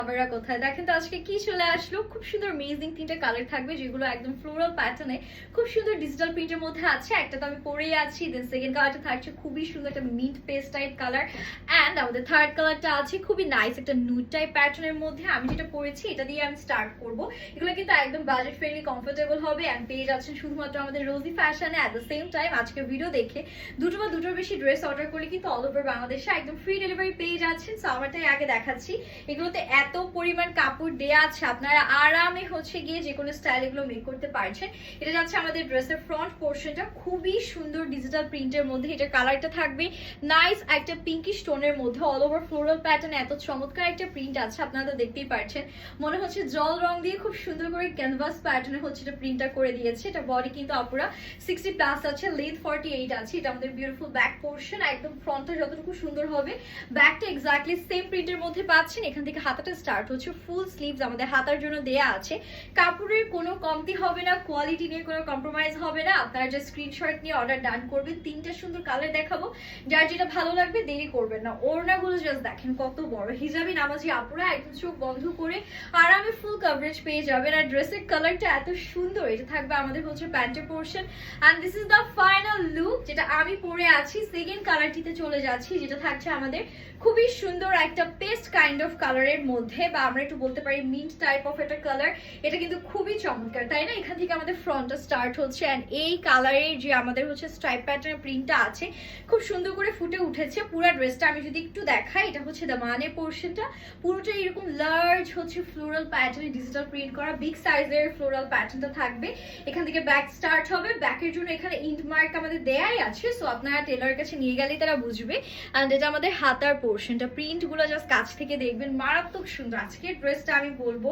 আমরা কোথায় দেখেন তো আজকে কি চলে আসলো, খুব সুন্দর অ্যামেজিং তিনটা কালার থাকবে যেগুলো একদম ফ্লোরাল প্যাটার্নে খুব সুন্দর ডিজিটাল প্রিন্টের মধ্যে আছে। একটা তো আমি পরেই আছি, দেন সেকেন্ড কালারটা থাকছে খুবই সুন্দর একটা mint paste type colour, and আমাদের থার্ড কালারটা আছে খুবই নাইস একটা নুড টাইপ প্যাটার্নের মধ্যে। আমি যেটা পরেছি এটা দিয়ে আমি স্টার্ট করব। এগুলো কিন্তু একদম বাজেট ফ্রেন্ডলি কমফোর্টেবল হবে, অ্যান্ড পেয়ে যাচ্ছেন শুধুমাত্র আমাদের রোজি ফ্যাশনে। অ্যাট দ্য সেম টাইম আজকের ভিডিও দেখে দুটো বা দুটোর বেশি ড্রেস অর্ডার করলে কিন্তু অল ওভার বাংলাদেশে একদম ফ্রি ডেলিভারি পেয়ে যাচ্ছেন। সো আমারটাই আগে দেখাচ্ছি। এগুলোতে এত পরিমাণ কাপড় দেয়া আছে, আপনারা আরামে গিয়ে যে কোনো স্টাইল এগুলো মেক করতে পারছেন। এটা যাচ্ছে আমাদের ড্রেসের ফ্রন্ট পোর্শনটা, খুবই সুন্দর ডিজিটাল প্রিন্টের মধ্যে। এটা কালারটা থাকবে নাইস একটা পিঙ্কিশ টোনের মধ্যে, অল ওভার ফ্লোরাল প্যাটার্ন, এত চমৎকার একটা প্রিন্ট আছে, আপনারা তো দেখতেই পারছেন। মনে হচ্ছে জল রং দিয়ে খুব সুন্দর করে ক্যানভাস প্যাটার্নে এটা প্রিন্টটা করে দিয়েছে। এটা বডি কিন্তু আপুরা 60+ আছে, লেন্থ 48 আছে। এটা আমাদের বিউটিফুল ব্যাক পোর্শন, একদম ফ্রন্টটা যতটুকু সুন্দর হবে ব্যাকটা এক্স্যাক্টলি সেম প্রিন্টের মধ্যে পাচ্ছেন। এখান থেকে হাতাটা স্টার্ট হচ্ছে, ফুল স্লিভস আমাদের হাতার জন্য দেয়া আছে। কাপড়ের কোনো কমতি হবে না, কোয়ালিটি নিয়ে কোনো কম্প্রোমাইজ হবে না। আপনারা যে স্ক্রিনশট নিয়ে অর্ডার ডান করবেন, তিনটা সুন্দর কালার দেখাবো, যার যেটা ভালো লাগবে দেরি করবেন না। ওড়নাগুলো জাস্ট দেখেন কত বড়, হিজাবি নামাজি আপুরা একদম চোখ বন্ধ করে আরামে ফুল কভারেজ পেয়ে যাবেন। আর ড্রেসের কালারটা এত সুন্দর, এটা থাকবে আমাদের প্যান্টের portion, and this is the final look যেটা আমি পরে আছি। সেকেন্ড কালারটিতে চলে যাচ্ছি, যেটা থাকছে আমাদের খুবই সুন্দর একটা পেস্ট কাইন্ড অফ কালারের মধ্যে, বা আমরা একটু বলতে পারি মিন্ট টাইপ অফ একটা কালার। এটা কিন্তু খুবই চমৎকার, তাই না? এখান থেকে আমাদের ফ্রন্টটা স্টার্ট হচ্ছে, এন্ড এই কালারের যে আমাদের স্ট্রাইপ প্যাটার্নের প্রিন্টটা আছে খুব সুন্দর করে ফুটে উঠেছে পুরো ড্রেসটা। আমি যদি একটু দেখাই, এটা হচ্ছে দামানের পোর্শনটা, পুরোটা এরকম লার্জ ফ্লোরাল প্যাটার্নে ডিজিটাল প্রিন্ট করা, বিগ সাইজের ফ্লোরাল প্যাটার্নটা থাকবে। এখান থেকে ব্যাক স্টার্ট হবে, ব্যাকের জন্য এখানে ইন্ট মার্ক আমাদের দেয়াই আছে, সো আপনারা টেলারের কাছে নিয়ে গেলেই তারা বুঝবে। এন্ড এটা আমাদের হাতার পোর্শনটা, প্রিন্ট গুলো জাস্ট কাছ থেকে দেখবেন, মারাত্মক সুন্দর। আজকের ড্রেসটা আমি বলবো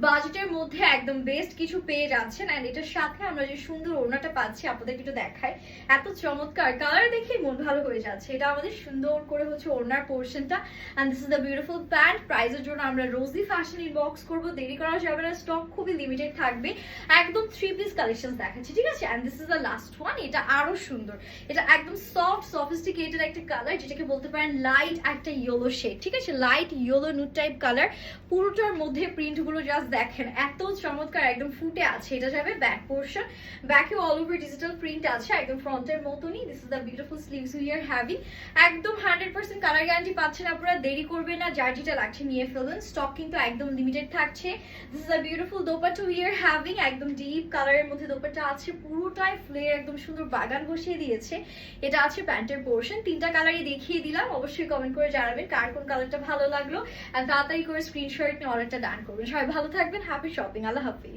বাজেটের মধ্যে একদম বেস্ট কিছু পেয়ে যাচ্ছেন। এন্ড এটার সাথে আমরা যে সুন্দর ওড়নাটা পাচ্ছি আপনাদের একটু দেখাই, এত চমৎকার কালার দেখে মন ভালো হয়ে যাচ্ছে। এটা আমাদের সুন্দর করে ওড়নার পোর্শনটা, and this is the beautiful pant. প্রাইসের জন্য আমরা রোজি ফ্যাশন ইনবক্স করবো, দেরি করা যাবে না, স্টক খুবই লিমিটেড থাকবে। একদম 3 পিস কালেকশন দেখাচ্ছি, ঠিক আছে? And this is the last one, এটা আরো সুন্দর। এটা একদম সফট সফিস্টিকেটেড একটা কালার, যেটাকে বলতে পারেন লাইট একটা ইয়েলো শেড, ঠিক আছে? Light yellow nude type colour. পুরোটার মধ্যে প্রিন্ট গুলো জাস্ট দেখেন এত চমৎকার, একদম ফুটে আছে। এটা যাবে ব্যাক পোর্শন, ব্যাকে অল ওভার ডিজিটাল প্রিন্ট আছে একদম ফ্রন্টের মতনই। This is the beautiful sleeves we are having. একদম 100% কালার গ্যারান্টি পাচ্ছেন আপনারা, দেরি করবেন না, যার যেটা লাগছে নিয়ে ফেলুন, স্টক কিন্তু একদম লিমিটেড থাকছে। This is the beautiful dupatta we are having, একদম ডিপ কালারের মধ্যে দোপাট্টা আছে, পুরোটাই ফ্লেয়ার, একদম সুন্দর বাগান বসিয়ে দিয়েছে। এটা আছে প্যান্টের পোর্শন। তিনটা কালারই দেখিয়ে দিলাম, অবশ্যই কমেন্ট করে জানাবেন কার কোন কালারটা ভালো লাগলো, আর তাড়াতাড়ি করে স্ক্রিনশট নিয়ে অর্ডারটা ডান করবেন। সবাই ভালো থাকবেন, হ্যাপি শপিং, আল্লাহ হাফিজ।